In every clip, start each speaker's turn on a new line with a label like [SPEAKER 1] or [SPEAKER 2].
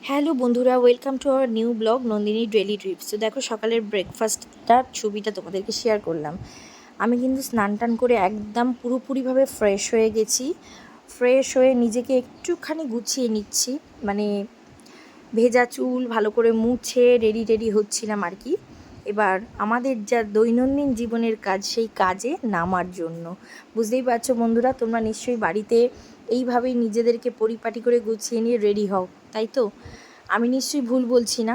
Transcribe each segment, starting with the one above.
[SPEAKER 1] Hello বন্ধুরা, welcome to our new blog Nandini daily TRIPS. তো দেখো, সকালের ব্রেকফাস্টটার ছবিটা তোমাদেরকে শেয়ার করলাম। আমি কিন্তু স্নান টান করে একদম পুরোপুরিভাবে ফ্রেশ হয়ে গেছি। ফ্রেশ হয়ে নিজেকে একটুখানি গুছিয়ে নিচ্ছি, মানে ভেজা চুল ভালো করে মুছে রেডি হচ্ছিলাম আর কি। এবার আমাদের যা দৈনন্দিন জীবনের কাজ, সেই কাজে নামার জন্য। বুঝতেই পারছো বন্ধুরা, তোমরা নিশ্চয়ই বাড়িতে এইভাবেই নিজেদেরকে পরিপাটি করে গুছিয়ে নিয়ে রেডি হও, তাই তো? আমি নিশ্চয়ই ভুল বলছি না।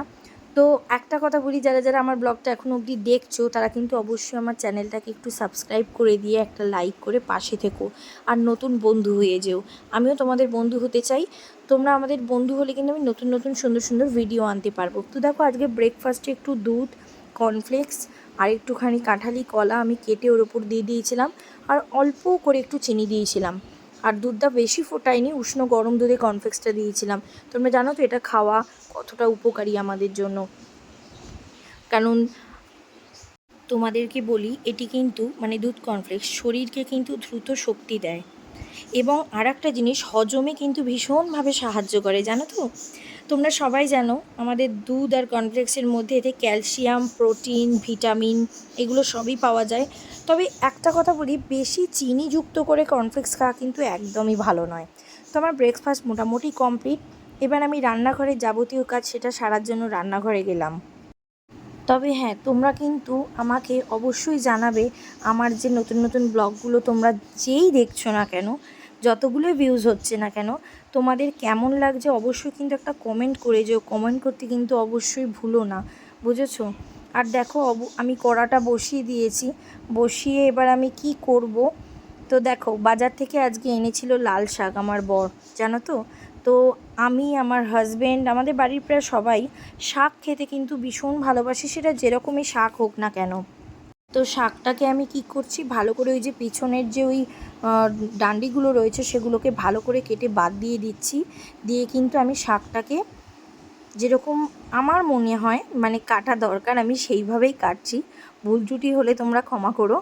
[SPEAKER 1] তো একটা কথা বলি, যারা যারা আমার ব্লগটা এখনও অবধি দেখছো, তারা কিন্তু অবশ্যই আমার চ্যানেলটাকে একটু সাবস্ক্রাইব করে দিয়ে একটা লাইক করে পাশে থেকো, আর নতুন বন্ধু হয়ে যেও। আমিও তোমাদের বন্ধু হতে চাই। তোমরা আমাদের বন্ধু হলে কিন্তু আমি নতুন নতুন সুন্দর সুন্দর ভিডিও আনতে পারবো। তো দেখো, আজকে ব্রেকফাস্টে একটু দুধ, কর্নফ্লেক্স আর একটুখানি কাঁঠালি কলা আমি কেটে ওর ওপর দিয়ে দিয়েছিলাম, আর অল্প করে একটু চিনি দিয়েছিলাম। আর দুধটা বেশি ফোটাইনি, উষ্ণ গরম দুধে কর্নফ্লেক্সটা দিয়েছিলাম। তোমরা জানো তো এটা খাওয়া কতটা উপকারী আমাদের জন্য। কারণ তোমাদেরকে বলি, এটি কিন্তু মানে দুধ কর্নফ্লেক্স শরীরকে কিন্তু দ্রুত শক্তি দেয়, এবং আর একটা জিনিস, হজমে কিন্তু ভীষণভাবে সাহায্য করে, জানো তো? তোমরা সবাই জানো আমাদের দুধ আর কর্নফ্লেক্সের মধ্যে এতে ক্যালসিয়াম, প্রোটিন, ভিটামিন এগুলো সবই পাওয়া যায়। তবে একটা কথা বলি, বেশি চিনি যুক্ত করে কর্নফ্লেক্স খাওয়া কিন্তু একদমই ভালো নয়। তো আমার ব্রেকফাস্ট মোটামুটি কমপ্লিট। এবার আমি রান্নাঘরের যাবতীয় কাজ সেটা সারার জন্য রান্নাঘরে গেলাম। তবে হ্যাঁ, তোমরা কিন্তু আমাকে অবশ্যই জানাবে, আমার যে নতুন নতুন ব্লগগুলো তোমরা যেই দেখছো না কেন, যতগুলো ভিউজ হচ্ছে না কেন, তোমাদের কেমন লাগছে অবশ্যই কিন্তু একটা কমেন্ট করে যেও। কমেন্ট করতে কিন্তু অবশ্যই ভুলো না, বুঝেছো? আর দেখো, আমি কড়াটা বসিয়ে দিয়েছি। বসিয়ে এবার আমি কি করব। তো দেখো, বাজার থেকে আজকে এনেছিল লাল শাক আমার বর, জানো তো? তো আমি, আমার হাজব্যান্ড, আমাদের বাড়ির প্রায় সবাই শাক খেতে কিন্তু ভীষণ ভালোবাসি, সেটা যেরকমই শাক হোক না কেন। তো শাকটাকে আমি কি করছি, ভালো করে ওই যে পিছনের যে ওই ডান্ডিগুলো রয়েছে সেগুলোকে ভালো করে কেটে বাদ দিয়ে দিচ্ছি। দিয়ে কিন্তু আমি শাকটাকে যেরকম আমার মনে হয় মানে কাটা দরকার, আমি সেইভাবেই কাটছি। ভুল ত্রুটি হলে তোমরা ক্ষমা করো।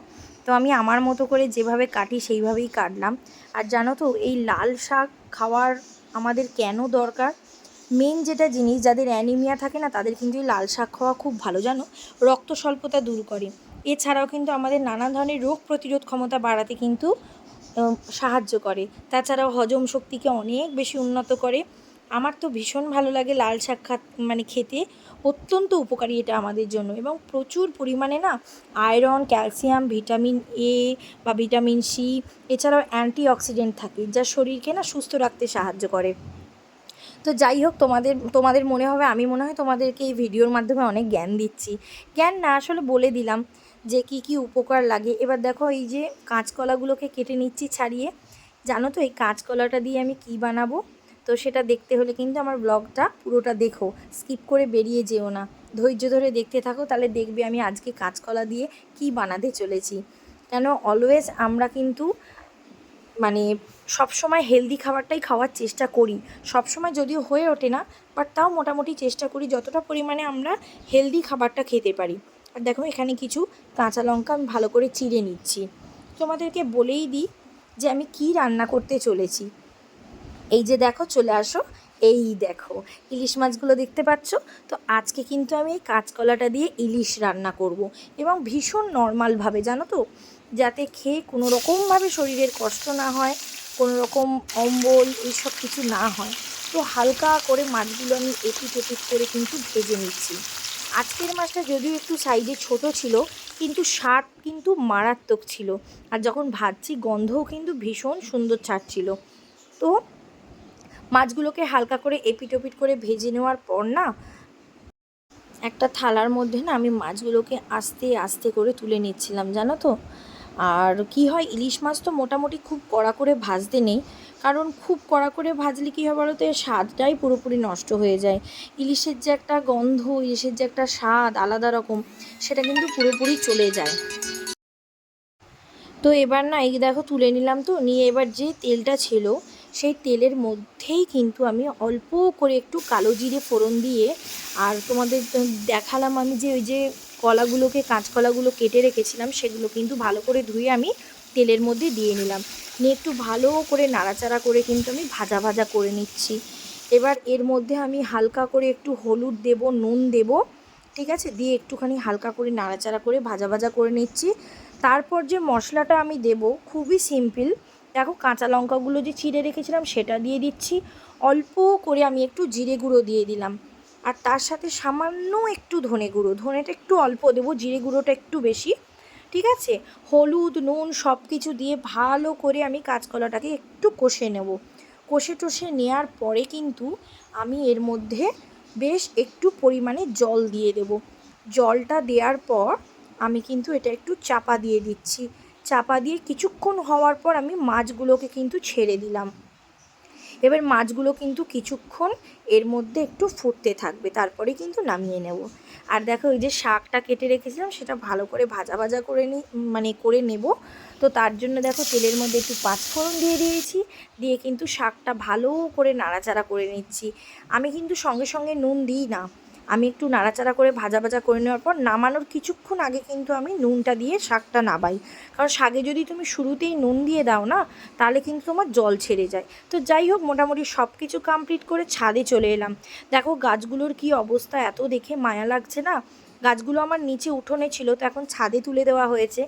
[SPEAKER 1] তো আমি আমার মতো করে যেভাবে কাটি সেইভাবেই কাটলাম। আর জানো তো, এই লাল শাক খাওয়ার আমাদের কেন দরকার? মেন যেটা জিনিস, যাদের অ্যানিমিয়া থাকে না, তাদের কিন্তু এই লাল শাক খাওয়া খুব ভালো, জানো? রক্ত স্বল্পতা দূর করে। এছাড়াও কিন্তু আমাদের নানা ধরনের রোগ প্রতিরোধ ক্ষমতা বাড়াতে কিন্তু সাহায্য করে। তাছাড়াও হজম শক্তিকে অনেক বেশি উন্নত করে। আমার তো ভীষণ ভালো লাগে লাল শাক মানে খেতে। অত্যন্ত উপকারী এটা আমাদের জন্য, এবং প্রচুর পরিমাণে না আয়রন, ক্যালসিয়াম, ভিটামিন এ বা ভিটামিন সি, এছাড়াও অ্যান্টিঅক্সিডেন্ট থাকে, যা শরীরকে না সুস্থ রাখতে সাহায্য করে। তো যাই হোক, তোমাদের মনে হবে আমি মনে হয় তোমাদেরকে এই ভিডিওর মাধ্যমে অনেক জ্ঞান দিচ্ছি। জ্ঞান না, আসলে বলে দিলাম যে কি কি উপকার লাগে। এবার দেখো, এই যে কাঁচকলাগুলোকে কেটে নিচ্ছি ছাড়িয়ে। জানো তো এই কাঁচকলাটা দিয়ে আমি কি বানাবো? তো সেটা দেখতে হলে কিন্তু আমার ব্লগটা পুরোটা দেখো, স্কিপ করে বেরিয়ে যেও না। ধৈর্য ধরে দেখতে থাকো, তাহলে দেখবে আমি আজকে কাঁচকলা দিয়ে কি বানাতে চলেছি। কেন অলওয়েজ আমরা কিন্তু মানে সবসময় হেলদি খাবারটাই খাওয়ার চেষ্টা করি। সবসময় যদিও হয়ে ওঠে না, বাট তাও মোটামুটি চেষ্টা করি যতটা পরিমাণে আমরা হেলদি খাবারটা খেতে পারি। আর দেখো, এখানে কিছু কাঁচা লঙ্কা আমি ভালো করে চিড়ে নিচ্ছি। তোমাদেরকে বলেই দিই যে আমি কি রান্না করতে চলেছি। এই যে দেখো, চলে আসো। এই দেখো, ইলিশ মাছগুলো দেখতে পাচ্ছ? তো আজকে কিন্তু আমি এই কাঁচকলাটা দিয়ে ইলিশ রান্না করব, এবং ভীষণ নর্মালভাবে, জানো তো? যাতে খেয়ে কোনো রকমভাবে শরীরের কষ্ট না হয়, কোনো রকম অম্বল এইসব কিছু না হয়। তো হালকা করে মাছগুলো আমি এপিট ওপিট করে কিন্তু ভেজে নিচ্ছি। আজকের মাছটা যদিও একটু সাইজে ছোট ছিল, কিন্তু স্বাদ কিন্তু মারাত্মক ছিল। আর যখন ভাজছি, গন্ধও কিন্তু ভীষণ সুন্দর ছাড়ছিল। তো মাছগুলোকে হালকা করে এপিট ওপিট করে ভেজে নেওয়ার পর না, একটা থালার মধ্যে না আমি মাছগুলোকে আস্তে আস্তে করে তুলে নিচ্ছিলাম, জানো তো? আর কি হয়, ইলিশ মাছ তো মোটামুটি খুব কড়া করে ভাজতে নেই, কারণ খুব কড়া করে ভাজলে কী হয় বলো তো, এর স্বাদটাই পুরোপুরি নষ্ট হয়ে যায়। ইলিশের যে একটা গন্ধ, ইলিশের যে একটা স্বাদ আলাদা রকম, সেটা কিন্তু পুরোপুরি চলে যায়। তো এবার না, এই দেখো তুলে নিলাম। তো নিয়ে এবার যে তেলটা ছিল, সেই তেলের মধ্যেই কিন্তু আমি অল্প করে একটু কালো জিরে ফোড়ন দিয়ে, আর তোমাদের দেখালাম আমি যে ওই যে কলাগুলোকে, কাঁচকলাগুলো কেটে রেখেছিলাম, সেগুলো কিন্তু ভালো করে ধুয়ে আমি তেলের মধ্যে দিয়ে নিলাম। নিয়ে একটু ভালো করে নাড়াচাড়া করে কিন্তু আমি ভাজা ভাজা করে নিচ্ছি। এবার এর মধ্যে আমি হালকা করে একটু হলুদ দেব, নুন দেব, ঠিক আছে, দিয়ে একটুখানি হালকা করে নাড়াচাড়া করে ভাজা ভাজা করে নিচ্ছি। তারপর যে মশলাটা আমি দেব খুবই সিম্পল। দেখো কাঁচা লঙ্কাগুলো যে চিড়ে রেখেছিলাম সেটা দিয়ে দিচ্ছি, অল্প করে আমি একটু জিরে গুঁড়ো দিয়ে দিলাম, আর তার সাথে সামান্য একটু ধনে গুঁড়ো, ধনেটা একটু অল্প দেবো, জিরে গুঁড়োটা একটু বেশি, ঠিক আছে। হলুদ নুন সব কিছু দিয়ে ভালো করে আমি কাঁচকলাটাকে একটু কষে নেব। কষে টষে নেওয়ার পরে কিন্তু আমি এর মধ্যে বেশ একটু পরিমাণে জল দিয়ে দেব। জলটা দেওয়ার পর আমি কিন্তু এটা একটু চাপা দিয়ে দিচ্ছি। চাপা দিয়ে কিছুক্ষণ হওয়ার পর আমি মাছগুলোকে কিন্তু ছেড়ে দিলাম। এবার মাছগুলো কিন্তু কিছুক্ষণ এর মধ্যে একটু ফুটতে থাকবে, তারপরে কিন্তু নামিয়ে নেব। আর দেখো ওই যে শাকটা কেটে রেখেছিলাম সেটা ভালো করে ভাজা ভাজা করে করে নেব। তো তার জন্য দেখো তেলের মধ্যে একটু পাঁচফোড়ন দিয়ে দিয়েছি, দিয়ে কিন্তু শাকটা ভালো করে নাড়াচাড়া করে নিচ্ছি। আমি কিন্তু সঙ্গে সঙ্গে নুন দিই না, আমি একটু নাড়াচাড়া করে ভাজা ভাজা করে নেওয়ার পর নামানোর কিছুক্ষণ আগে কিন্তু আমি নুনটা দিয়ে শাকটা নামাই। কারণ শাকে যদি তুমি শুরুতেই নুন দিয়ে দাও না, তাহলে কিন্তু তোমার জল ছেড়ে যায়। তো যাই হোক, মোটামুটি সব কিছু কমপ্লিট করে ছাদে চলে এলাম। দেখো গাছগুলোর কি অবস্থা, এত দেখে মায়া লাগছে না। গাছগুলো আমার নিচে উঠোনে ছিল, তো এখন ছাদে তুলে দেওয়া হয়েছে।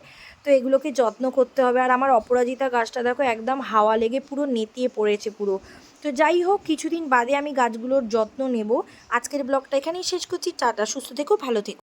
[SPEAKER 1] তো এগুলোকে যত্ন করতে হবে। আর আমার অপরাজিতা গাছটা দেখো একদম হাওয়া লেগে পুরো নেতিয়ে পড়েছে পুরো। তো যাই হোক, কিছুদিন বাদে আমি গাছগুলোর যত্ন নেব। আজকের ব্লগটা এখানেই শেষ করছি। টাটা, সুস্থ থেকো, ভালো থেকো।